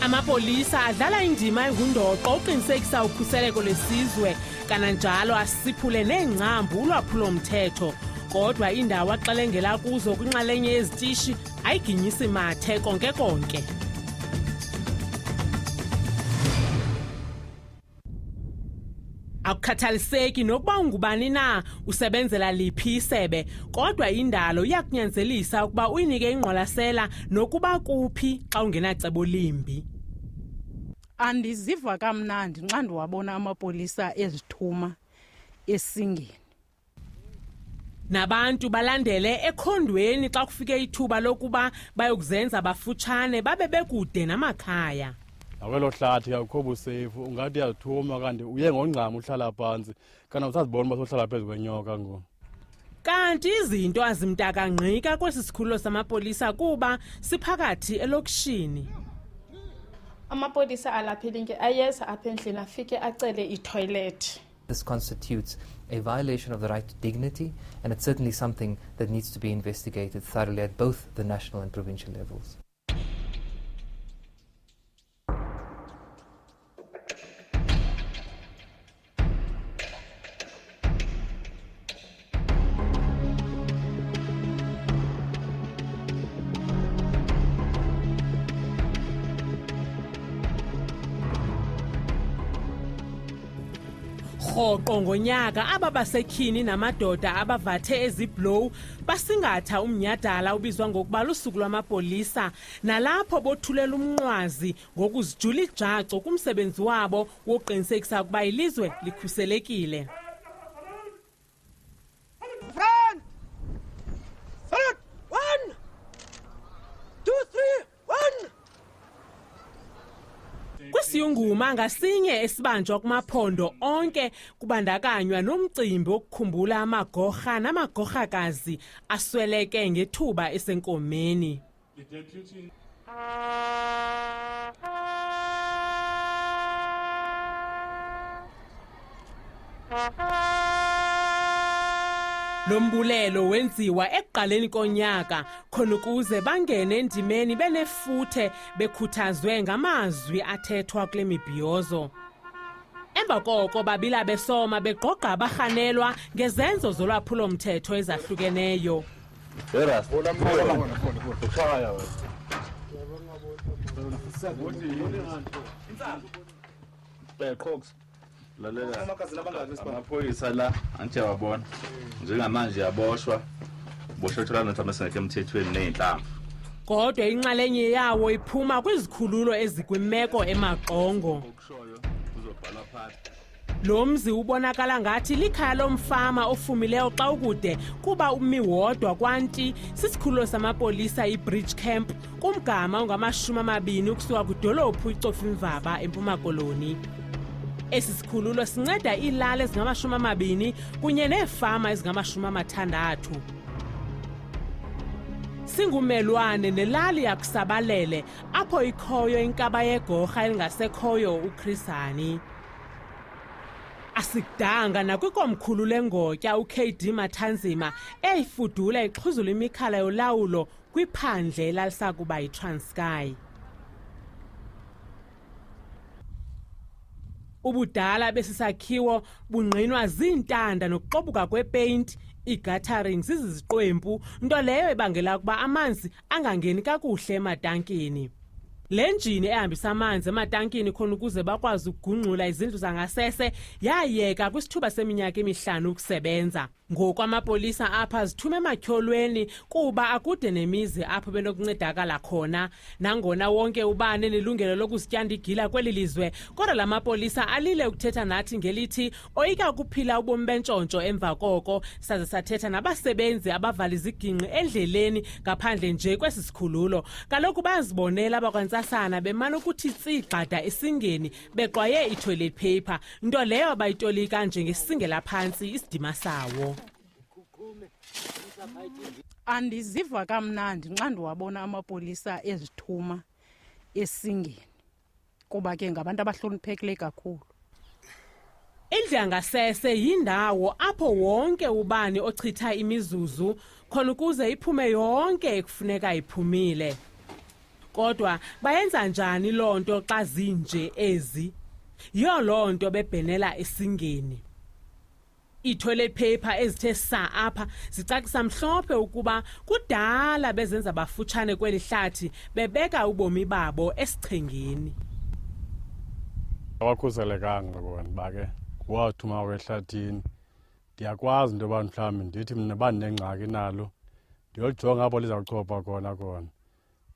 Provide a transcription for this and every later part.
Amapolisa adlala indima engundoqo uqinisekisa ukhuseleko lesizwe kananjalo asiphule neengcambu ulwaphulo-mthetho. Kodwa indawo axelengela kuzo kwinxalenye yezitishi ayiginyisi mathe konke konke. Akukhathaliseki nokuba ungubani na usebenzela liphi isebe, kodwa indalo iyakunyanzelisa ukuba uyinike ingqwalasela nokuba kuphi xa ungenacebo limbi. Andiziva kamnandi xa ndiwabona amapolisa ezithuma esingeni. Nabantu balandele ekhondweni xa kufike ithuba lokuba bayokuzenza bafutshane babe bekude namakhaya. Awelo hlathi akukho busefu, ungathi yathuma kanti uye ngongqama uhlala phantsi kana usazibona uba sohlala phezu kwenyoka ngoku. Kanti izinto azimtaka ngqika kwesi sikhululo samapolisa kuba siphakathi elokishini. Amapolisa alaphelinke ayeza apha endlini afike acele itoilet. This constitutes a violation of the right to dignity, and it's certainly something that needs to be investigated thoroughly at both the national and provincial levels. Rhoqo ngonyaka aba basetyhini namadoda abavathe eziblow basingatha umnyhadala ubizwa ngokuba lusuku lwamapolisa, nalapho bothulela umnqwazi ngokuzijula ijaco kumsebenzi wabo wokuqinisekisa ukuba ilizwe likhuselekile. Front! Salute! 1, 2, 3, 1! Kwisiyunguma ngasinye esibanjwa kumaphondo onke kubandakanywa nomcimbi wokukhumbula amagorha namagorhakazi asweleke ngethuba esenkomeni. Lo mbulelo wenziwa ekuqaleni konyaka khona ukuze bangene endimeni benefuthe bekhuthazwe ngamazwi athethwa kule mibhiyozo. Emva koko babila besoma begqogqa abarhanelwa ngezenzo zolwaphulo-mthetho ezahlukeneyo. Amaphoyisa la anti wabona njengamanje yaboshwa boshothelana thameseke emthethweni nezinhlamvu. Kodwa inxalenye yawo iphuma kwizikhululo ezikwimeko emaqongo. Lo mzi ubonakala ngathi likhaya lomfama ofumileyo xa ukude kuba umi wodwa kwanti sisikhululo samapolisa iBridge Camp kumgama ongama-20 ukusuka kwidolophu iCofimvaba eMpuma Koloni. Esi sikhululo sinceda iilali ezingama-20 kunye neefama ezingama-60. Singumelwane nelali yakusabalele apho ikhoyo inkaba yegorha elingasekhoyo uKhrisani. Asikudanga nakwikomkhulu lengotya uKD Mathanzima eyifudula ixhuzula imikhala yolawulo kwiphandle elalisakuba yiTranskei. Ubudala besisakhiwo bungqinwa ziintanda nokuqobuka kwepeyinti, igatharings iziziqwempu, nto leyo ebangela ukuba amanzi angangeni kakuhle ematankini. Le njini ehambisa amanzi ematankini khona ukuze bakwazi ukugungxula izindlu zangasese yayeka kwisithuba seminyaka emihlanu ukusebenza. Ngoku amapolisa apha zithume ematyholweni kuba akude nemizi apho benokuncedakala khona. Nangona wonke ubani enelungelo lokuzityanda igila kweli lizwe, kodwa la mapolisa alile ukuthetha nathi ngelithi oyika ukuphila ubomi bentshontsho emva koko saze sathetha nabasebenzi abavala iziginqi endleleni ngaphandle nje kwesi sikhululo. Kaloku bazibonela abakwantsasana bemana ukuthi tsigqada esingeni beqwaye itoilet paper, nto leyo bayitolika njengesingela phantsi isidima sawo. Andiziva kamnandi xa ndiwabona amapolisa ezithuma esingeni kuba ke ngabantu abahloniphekileyo kakhulu. Indlu yangasese yindawo apho wonke ubani ochitha imizuzu khona ukuze iphume yonke ekufuneka iphumile. Kodwa bayenza njani loo nto xa zinje ezi? Yiyo loo nto bebhenela esingeni. I-toilet paper ezithe saa apha zicacisa mhlophe ukuba kudala bezenza bafutshane kweli hlathi bebeka ubomi babo esichengeni. Awakhuselekanga kona uba ke wathuma kwehlathini. Ndiyakwazi into yoba mhlawumbi ndithi mna uba ndinengxaki nalo ndiyolijonga apho lizawuchopha khona.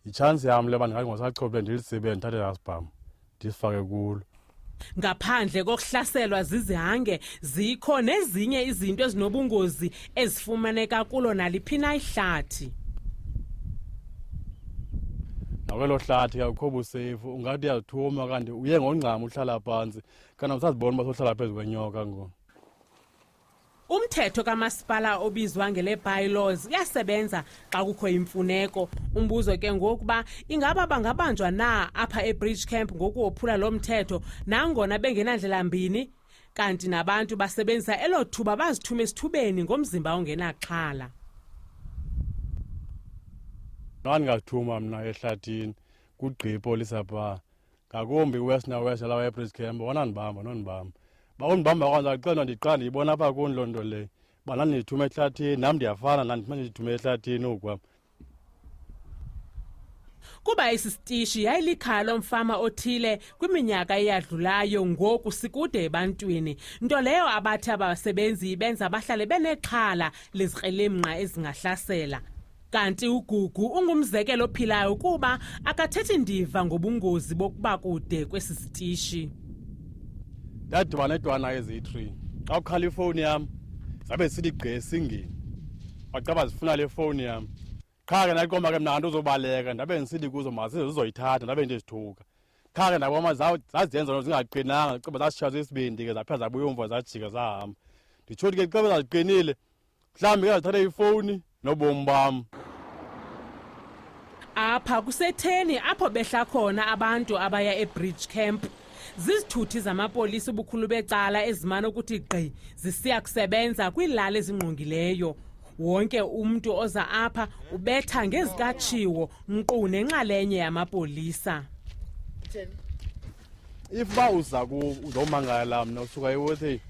Itshansi yam le uba ndingathi ngosachophe ndilisibe ndithathe asibham ndisifake kulo. Ngaphandle kokuhlaselwa zizihange zikho nezinye izinto ezinobungozi ezifumaneka kulo naliphi na ihlathi. Nakwelo hlathi akukho buseyifu, ungathi uyathuma kanti uye ngongxama uhlala phantsi kanti usazibona uba sohlala phezu kwenyoka ngoku. Umthetho kamasipala obizwa ngele bylaws uyasebenza xa kukho imfuneko. Umbuzo ke ngokuba ingaba bangabanjwa na apha eBridge Camp ngokuwophula lo mthetho nangona bengenandlela mbini, kanti nabantu basebenzisa elo thuba bazithume esithubeni ngomzimba ongenaxhala. Ndingathuma mna ehlathini kugqipo lisapha ngakumbi west na west lawa eBridge Camp nondibamba bawundibamba kwanza cela ndiqala ndiyibona apha kuni loo nto leyo uba ndithuma ehlathini nam ndiyafana nandifuna ndithuma ehlathini okwam. Kuba esi sitishi yayilikhaya lomfama othile kwiminyaka eyadlulayo, ngoku sikude ebantwini, nto leyo abathi abasebenzi benza bahlale benexhala lezikrelemnqa ezingahlasela. Kanti uGugu ungumzekelo ophilayo kuba akathethi ndiva ngobungozi bokuba kude kwesi sitishi. Ndadibana nedwana ezi-3 xa ukhala ifowuni yam zabe sithi gqi esingeni bacaba zifuna le fowuni yam. Qha ke naqomba ke mna nto uzobaleka ndabe ndisithi kuzo mazize zizoyithatha ndabe ndizithuka. Qha ke ndabona zazenza zingaqinanga caba zasitshaza isibindi ke zapha zabuya umva zajika zahamba. Nditshothi ke caba zaziqinile mhlawumbi ke zithathe ifowuni nobomi bam. Apha kusetheni apho behla khona abantu abaya eBridge Camp. Zizithuthi zamapolisa ubukhulu becala ezimana ukuthi gqi zisiya kusebenza kwiilali ezingqongileyo. Wonke umntu oza apha ubetha ngezikatshiwo nkqu nenxalenye yamapolisa. If ba uza uzomangala mna usuka ewothi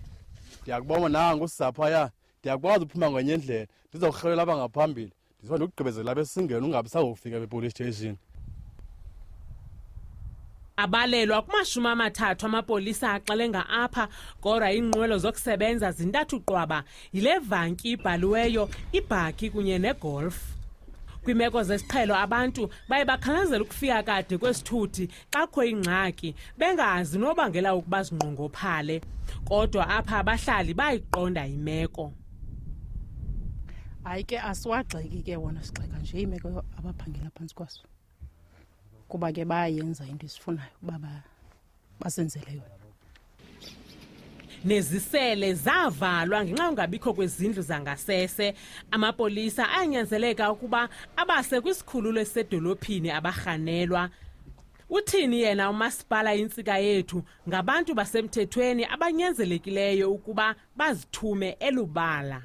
ndiyakubona nangu usisaphaya ndiyakwazi uphuma ngenye indlela ndizawurhelela apha ngaphambili ndizoba ndikugqibezela apha esingeni ungabi sawufika epolice station. Abalelwa ku-30 amapolisa axelenga apha, kodwa iinqwelo zokusebenza zintathu qwaba, yile vanki ibhaliweyo, ibhaki kunye negolf. Kwimeko zesiqhelo abantu baye bakhalazela ukufika kade kwesithuthi xa kukho ingxaki bengazi nobangela ukuba zinqongophale, kodwa apha abahlali bayiqonda imeko. Hayi ke asiwagxeki ke wona, sigxeka nje imeko abaphangela phantsi kwaso, kuba ke bayenza into esifunayo uba basenzele yona. Nezisele zavalwa ngenxa yongabikho kwezindlu zangasese. Amapolisa ayanyanzeleka ukuba abase kwisikhululo esedolophini abarhanelwa. Uthini yena umasipala intsika yethu ngabantu basemthethweni abanyanzelekileyo ukuba bazithume elubala.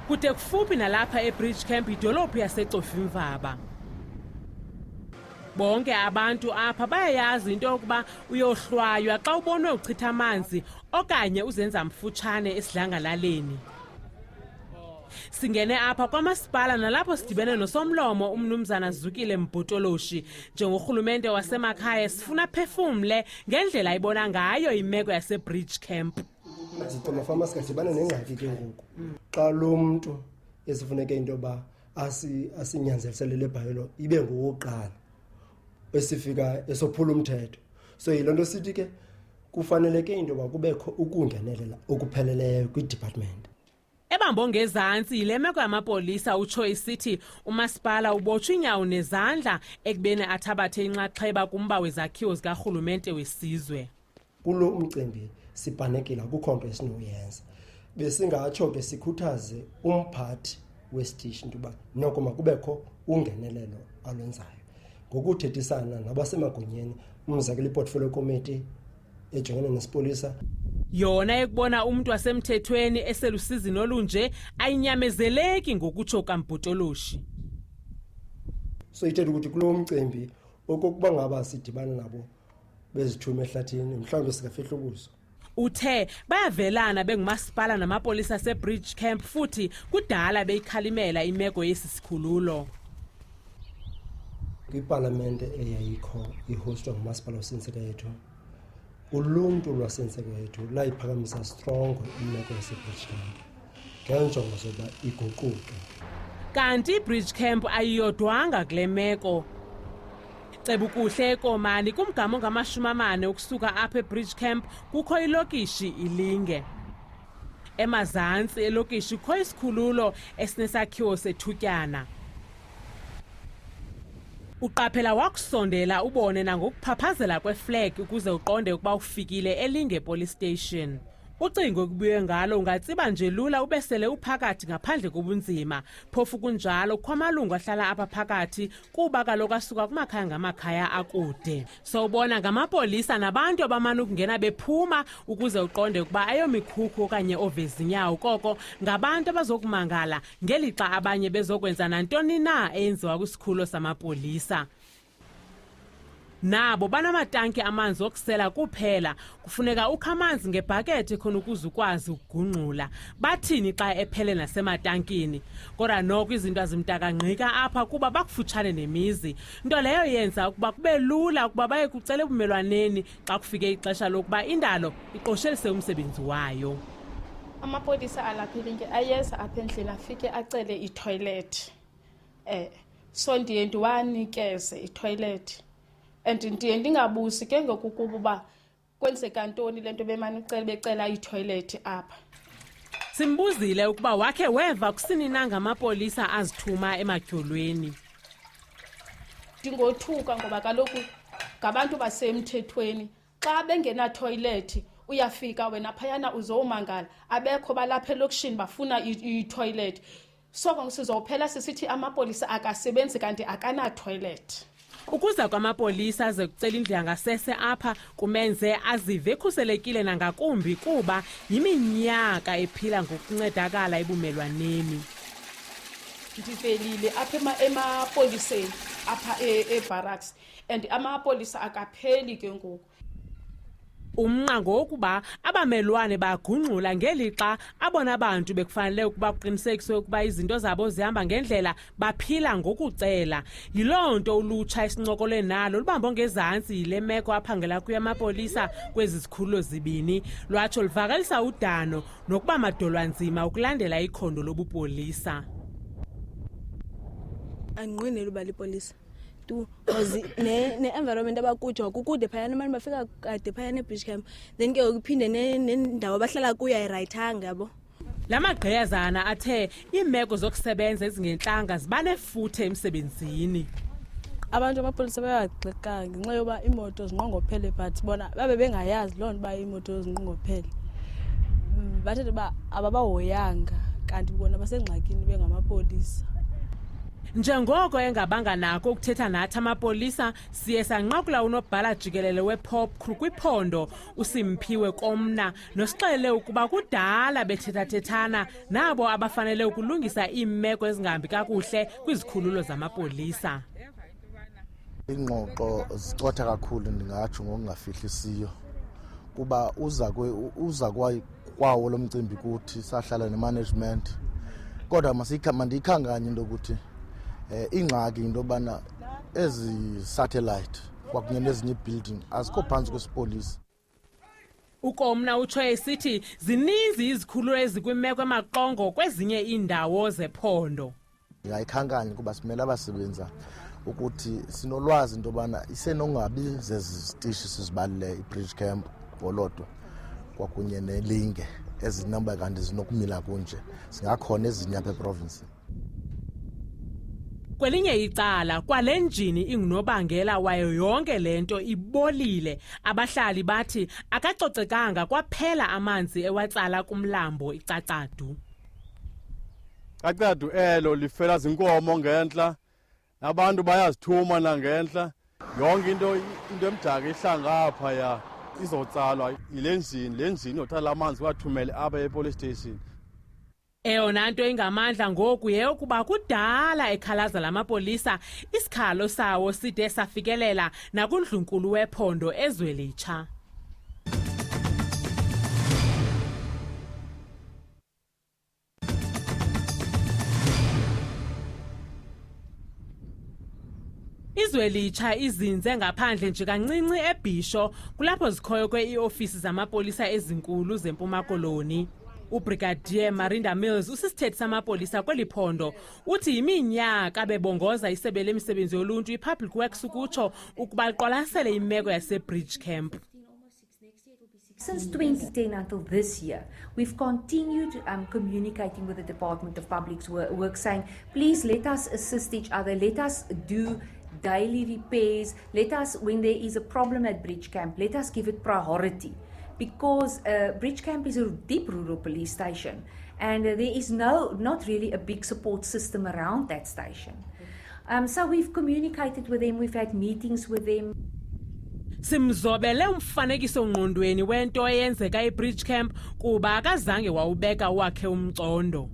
Kude kufuphi nalapha eBridge Camp idolophu yaseCofimvaba. Bonke abantu apha bayayazi into yokuba uyohlwaywa xa ubonwe uchitha amanzi okanye uzenza mfutshane esidlangalaleni. Singene apha kwamasipala nalapho sidibene nosomlomo umnumzana Zukile Mbhotoloshi. Njengorhulumente wasemakhaya sifuna phefumle ngendlela ayibona ngayo imeko yaseBridge Camp. Amafama sikadibana nengxaki ke ngoku xa lo mntu esifuneke into yoba asinyanzelisele le bhayilo ibe ngowokuqala esifika esophula umthetho. So yiloo nto sithi ke kufaneleke into yoba kubekho ukungenelela okupheleleyo kwidepartment. Ebambo ngezantsi yile meko yamapolisa utsho isithi umasipala ubotshwa iinyawo nezandla ekubeni athabathe inxaxheba kumba wezakhiwo zikarhulumente wesizwe. Kulo umcimbi sibhanekile akukho nto esinoyenza. Besingatsho ke sikhuthaze umphathi wesitishi into yoba noko makubekho ungenelelo alwenzayo. ngokuthethisana nabasemagunyeni, umzekelo iportfolio committee ejongene nesipolisa. Yona ekubona umuntu wasemthethweni eselusizini olunje ayinyamezeleki ngokutsho kaMbhotoloshi. So ithetha ukuthi kulo mcimbi okokuba ngaba sidibana nabo bezithume ehlathini mhlawumbe sikafihla ubuso. Uthe bayavelana bengumasipala namapolisa aseBridge Camp futhi kudala beyikhalimela imeko yesisikhululo. Kwipalamente eyayikho ihostwa ngumasipala waseNtseketho, uluntu lwaseNtseketho layiphakamisa strong imeko yaseBridge Camp ngenjongo zoba iguquke. Kanti iBridge Camp ayiyodwanga kule meko. Cebukuhle eKomani kumgama ongama-40 ukusuka apha eBridge Camp kukho ilokishi ilinge. Emazantsi elokishi kukho isikhululo esinesakhiwo sethutyana. Uqaphela wakusondela ubone nangokuphaphazela kweflag ukuze uqonde ukuba ufikile eLinge Police Station. Ucingo kubuye ngalo ungatsiba nje lula ubesele uphakathi ngaphandle kobunzima. Phofu kunjalo kwamalungu ahlala apha phakathi kuba kaloku asuka kumakhaya ngamakhaya akude. So ubona ngamapolisa nabantu abamana ukungena bephuma ukuze uqonde ukuba ayomikhukhu okanye ovezinyawo koko ngabantu abazokumangala ngelixa abanye bezokwenza nantoni na eyenziwa kwisikhululo samapolisa. Nabo banamatanki amanzi okusela kuphela, kufuneka ukha amanzi ngebhakethi khona ukuze ukwazi ukugungqula. Bathini xa ephele nasematankini? Kodwa noko izinto azimtakangqika apha kuba bakufutshane nemizi. Nto leyo yenza ukuba kube lula ukuba baye kucela ebumelwaneni xa kufike ixesha lokuba indalo iqoshelise umsebenzi wayo. Amapolisa alapha eLinge ayeza apha endlini afike acele itoilet. So ndiye ndiwanikeze itoilet. And ndiye ndingabusi ke ngokukuba kwenzeka ntoni lento bemane becela itoilet apha. Simbuzile ukuba wakhe weva kusini na ngamapolisa azithuma ematyholweni. Ndingothuka ngoba kaloku ngabantu basemthethweni. Xa bengena toilet uyafika wena phayana uzowumangala. Abekho balapha elokishini bafuna itoilet. So sizophela sisithi amapolisa akasebenzi kanti akana toilet. Ukuza kwamapolisa aze kucela indlu yangasese apha kumenze azive ekhuselekile nangakumbi kuba yiminyaka ephila ngokuncedakala ebumelwaneni. Ndivelile apha emapoliseni apha ebarracks and amapolisa akapheli ke ngoku. Umnqango wokuba abamelwane bagungxula ngelixa abona abantu bekufanele ukuba kuqinisekiswe ukuba izinto zabo zihamba ngendlela baphila ngokucela. Yiloo nto ulutsha esincokole nalo lubambo ngezantsi yile meko aphangela kuyo amapolisa kwezi zikhululo zibini lwatsho livakalisa udano nokuba madolwanzima ukulandela ikhondo lobupolisa. Anqwenela uba lipolisa tu ne-environment abakutsho kukude phayana abantu bafika kade phayana eBridge Camp then ke ukuphinde nendawo abahlala kuyo ayirayithanga yabo. La magqiyazana athe iimeko zokusebenza ezingentlanga ziba nefuthe emsebenzini. Abantu amapolisa bayagxeka ngenxa yoba iimoto zinqongophele but bona babe bengayazi loo nto uba iimoto zinqongophele. Bathethe uba ababahoyanga kanti bona basengxakini bengamapolisa. Njengoko engabanga nako ukuthetha nathi amapolisa siye sanqakula unobhala jikelele wePop kwiphondo uSimphiwe Komna nosixelele ukuba kudala bethethathethana nabo abafanele ukulungisa iimeko ezingahambi kakuhle kwizikhululo zamapolisa. Ingxoxo zicotha kakhulu ndingatsho ngokungafihlisiyo kuba uza kwawo lo mcimbi kuthi sahlala nemanagement kodwa mandiyikhankanye into yokuthi ingxaki into yobana ezi satellite kwakunye nezinye ibuilding azikho phantsi kwesipolisa. Ukomna utsho esithi zininzi izikhululo ezikwimeko emaqongo kwezinye iindawo zephondo. Ndingayikhankanya kuba simele abasebenza ukuthi sinolwazi into yobana isenongabi zezi zitishi sizibalileyo iBridge Camp, Bolotwa kwakunye neLinge ezinamba kanti zinokumila kunje singakhona ezinye apha eprovince. Kwelinye icala kwale njini ingunobangela wayo yonke lento ibolile. Abahlali bathi akacocekanga kwaphela amanzi ewatsala kumlambo iCacadu. Cacadu elo lifela zinkomo ngentla abantu bayazithuma nangentla yonke into emdaka ihlangaphaya izotsalwa le njini yothatha amanzi wathumele apha epolice station. Eyona nto ingamandla ngoku yeyokuba kudala ekhalaza lamapolisa isikhalo sawo side safikelela nakundlunkulu wephondo eZwelitsha. Izwelitsha izinze ngaphandle nje kancinci eBhisho kulapho zikhoyo kwe-iofisi zamapolisa ezinkulu zempuma koloni. Ubrigadier Marinda Mills usisithethi samapolisa kweli phondo uthi yiminyaka bebongoza isebe lemisebenzi yoluntu iPublic Works ukutsho ukuba liqwalasele imeko yaseBridge Camp. Since 2010 until this year, we've continued communicating with the Department of Public Works saying, please let us assist each other, let us do daily repairs, let us, when there is a problem at Bridge Camp, let us give it priority. Because Bridge Camp is a deep rural police station and there is not really a big support system around that station. So we've communicated with them, we've had meetings with them. Simzobele umfanekiso ngqondweni wento eyenzeka eBridge Camp kuba akazange wawubeka wakhe umcondo.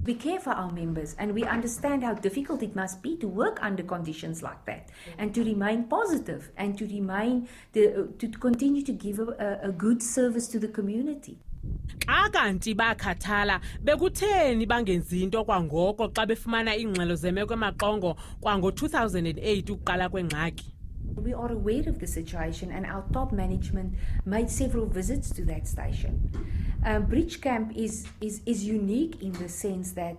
We care for our members and we understand how difficult it must be to work under conditions like that and to remain positive and to continue to give a good service to the community. Xa kanti bakhathala bekutheni bangenzi into kwangoko xa befumana ingxelo zemeko emaqongo kwango-2008 ukuqala kwengxaki. We are aware of the situation and our top management made several visits to that station. Bridge Camp is unique in the sense that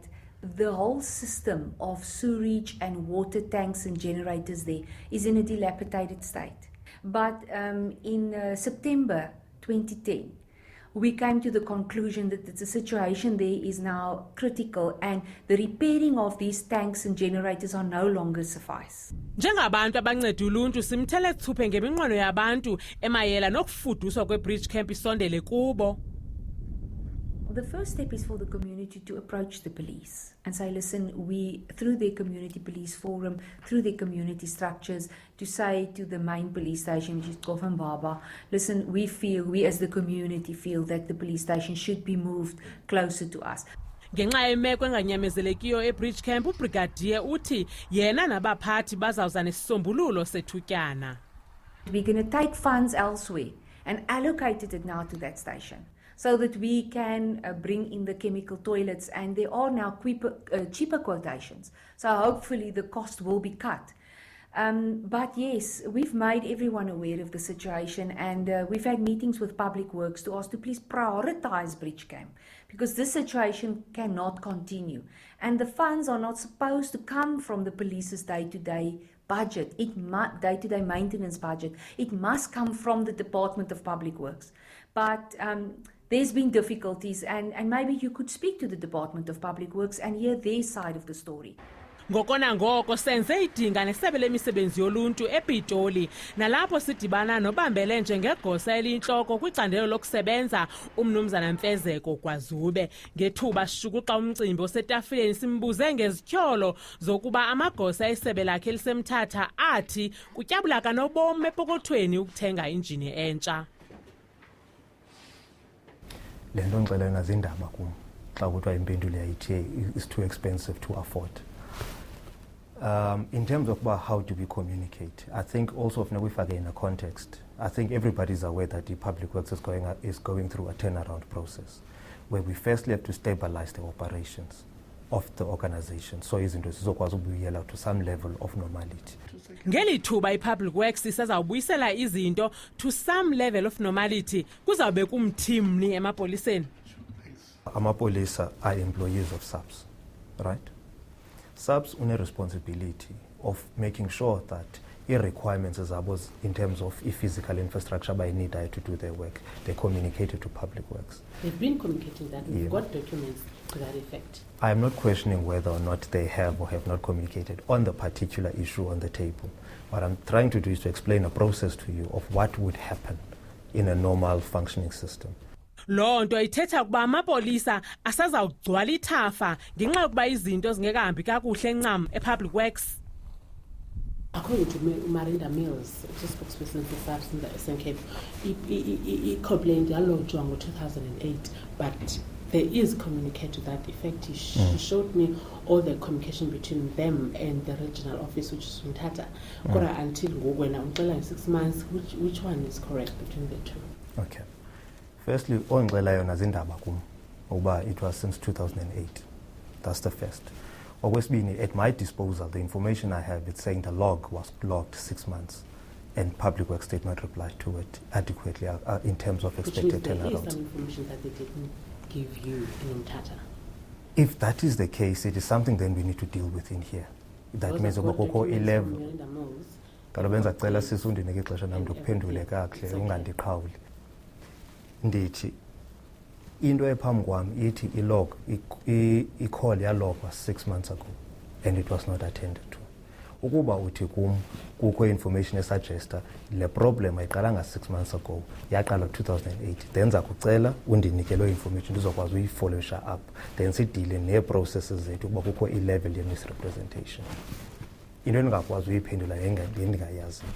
the whole system of sewage and water tanks and generators there is in a dilapidated state. But in September 2010, we came to the conclusion that the situation there is now critical and the repairing of these tanks and generators are no longer suffice. Njengabantu abanceda uluntu simthele thuphe ngeminqweno yabantu emayela nokufuduswa kweBridge Camp isondele kubo. The first step is for the community to approach the police and say, listen, we, through their community police forum, through their community structures, to say to the main police station, which is Cofimvaba, listen, we as the community feel that the police station should be moved closer to us. Ngenxa yemeko enganyamezelekiyo eBridge Camp ubrigadier uthi yena nabaphathi bazawuza nesisombululo sethutyana. We're going to take funds elsewhere and allocate it now to that station, so that we can bring in the chemical toilets, and there are now cheaper quotations. So hopefully the cost will be cut. But yes, we've made everyone aware of the situation, and we've had meetings with Public Works to ask to please prioritize Bridge Camp, because this situation cannot continue. And the funds are not supposed to come from the police's day-to-day budget, day-to-day maintenance budget. It must come from the Department of Public Works. But there's been difficulties, and maybe you could speak to the Department of Public Works and hear their side of the story. Ngokona ngoko senze idinga nesebe lemisebenzi yoluntu ePitoli nalapho sidibana nobambele njengegosa eliyintloko kwicandelo lokusebenza umnumzana Mfezeko Kwazube ngethuba shukuxa umcimbi osetafileni simbuze ngezityholo zokuba amagosa esebe lakhe lisemthatha athi kutyabula kanobomi epokothweni ukuthenga injini entsha. Le nto ngixela ngazindaba kum xa kuthiwa impendulo yayithi is too expensive to afford. In terms of how do we communicate, I think also if we forget in a context, I think everybody's aware that the Public Works is going through a turnaround process where we firstly have to stabilize the operations of the organization, so izinto zizokwazi ukubuyela to some level of normality. Ngeli thuba iPublic Works isazawubuyisela izinto to some level of normality kuzawube kumthimni emapoliseni. Amapolisa are employees of SABC, right? SABC une responsibility of making sure that requirements zabo in terms of physical infrastructure by need to do their work, they communicated to Public Works. They've been communicating that. We've got documents to that effect. I am not questioning whether or not they have or have not communicated on the particular issue on the table. What I'm trying to do is to explain a process to you of what would happen in a normal functioning system. Loo nto ithetha ukuba amapolisa asazawugcwala ithafa ngenxa yokuba izinto zingekahambi kakuhle encam e-Public Works. According to Marinda Mills, which is spokesperson for SABC in the Eastern Cape, i-complaint yalodgwa ngo-2008, but there is communique to that effect. He showed me all the communication between them and the regional office, which is Mthatha. Until when I'm 6 months, which one is correct between the two? Okay. Firstly, it was since 2008. That's the first. Always been at my disposal, the information I have, it's saying the log was logged 6 months, and Public Works statement replied to it adequately in terms of expected turnaround. There is some information that they didn't give you in Mthatha. If that is the case, it is something then we need to deal with in here. That means about 11. Kalobenza cela sisi undinike ixesha nami ndikuphendule kakuhle ungandiqhawuli. Ndithi into ephambi kwami ithi i-call yalogwa 6 months ago and it was not attended to. Ukuba uthi kum kukho information esuggesta le problem ayiqalanga 6 months ago, yaqala 2008, then za kucela undinike lo information ndizokwazi uyifollowisha up, then sidile nee-processes zethu ukuba kukho i-level ye-misrepresentation. Into endingakwazi uyiphendula endingayaziyo.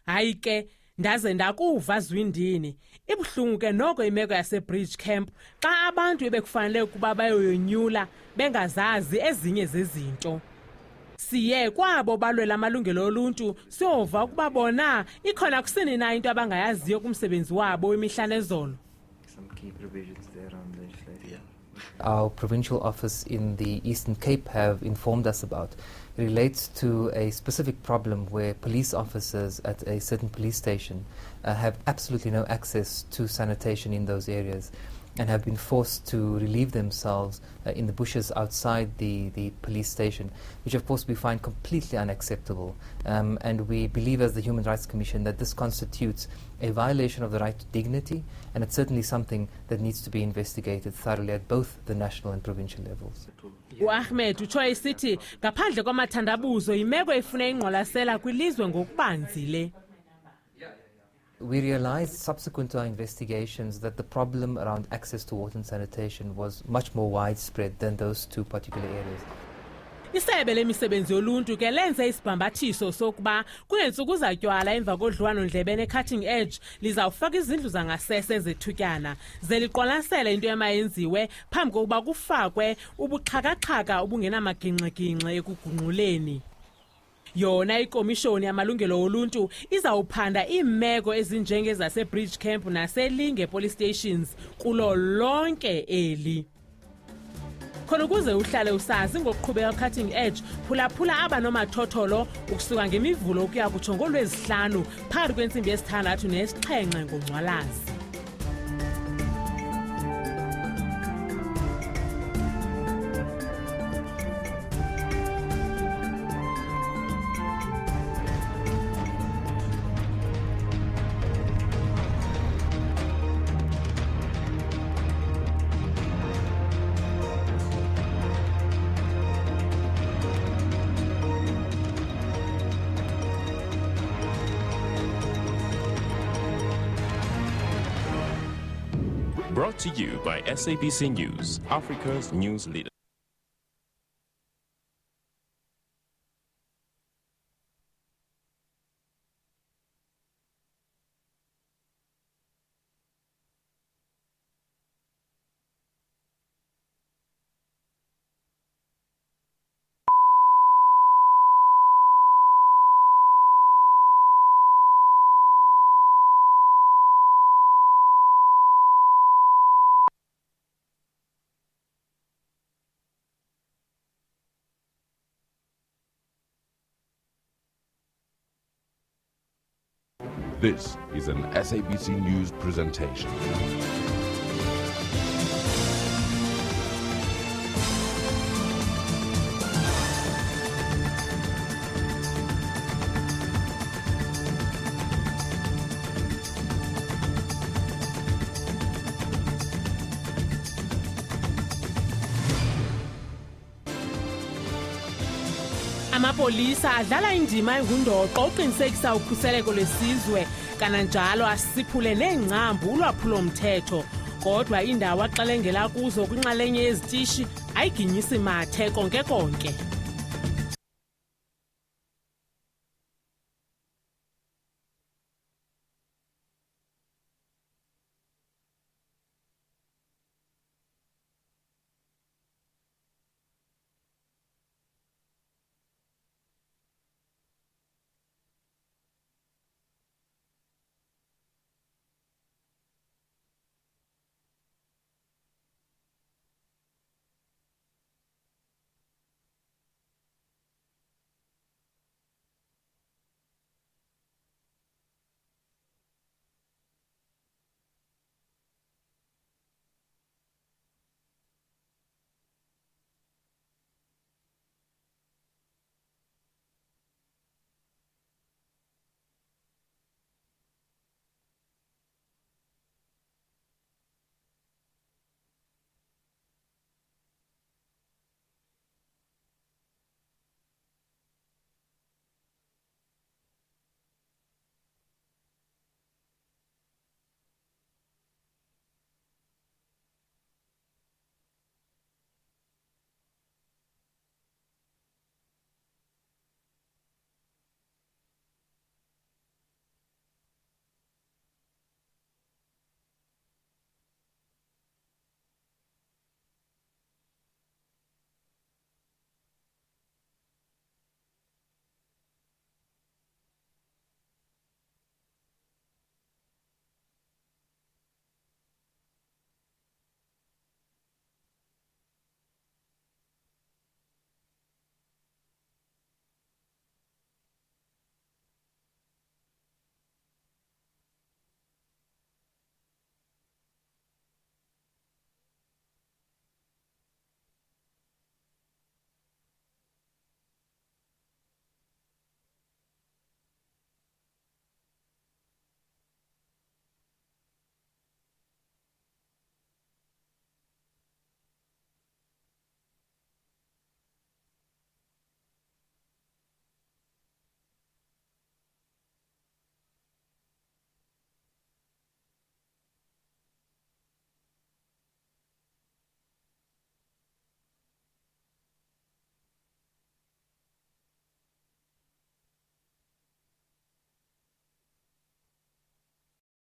Hayi ke ndaze ndakuva Zwindini, ibuhlungu ke noko imeko yase-Bridge Camp xa abantu ebekufanele ukuba bayoyonyula bengazazi ezinye zezinto. Siye kwabo balwela amalungelo oluntu siyova ukuba bona ikhona kusini na into abangayaziyo kumsebenzi wabo wemihla nezolo. Our provincial office in the Eastern Cape have informed us about relates to a specific problem where police officers at a certain police station have absolutely no access to sanitation in those areas and have been forced to relieve themselves in the bushes outside the police station, which of course we find completely unacceptable. And we believe as the Human Rights Commission that this constitutes a violation of the right to dignity, and it's certainly something that needs to be investigated thoroughly at both the national and provincial levels. U-Ahmed utsho isithi ngaphandle kwamathandabuzo imeko efuna ingqwalasela kwilizwe ngokubanzi le. We realized subsequent to our investigations that the problem around access to water and sanitation was much more widespread than those two particular areas. Isebe lemisebenzi yoluntu ke lenze isibhambathiso sokuba kuneentsuku zatywala emva kodliwano-ndlebeni e-cutting edge lizawufaka izindlu zangasese ezethutyana ze liqwalasele into emayenziwe phambi kokuba kufakwe ubuxhakaxhaka obungenamagingxigingxi ekugungquleni. Yona ikomishoni yamalungelo oluntu izawuphanda iimeko ezinjengezase-Bridge Camp naselinge police stations kulo lonke eli. Khona ukuze uhlale usazi ngokuqhubeka cutting edge, phulaphula aba nomathotholo ukusuka ngemivulo ukuya kutsho ngoLwezihlan phakathi kwentsimbi yesi-6 nesi-7 ngoNcwalazi. Brought to you by SABC News, Africa's news leader. This is an SABC News presentation. Amapolisa adlala indima engundoqo uqinisekisa ukhuseleko lwesizwe kananjalo asiphule neengcambu ulwaphulo-mthetho kodwa indawo axelengela kuzo kwinxalenye yezitishi ayiginyisi mathe konke konke.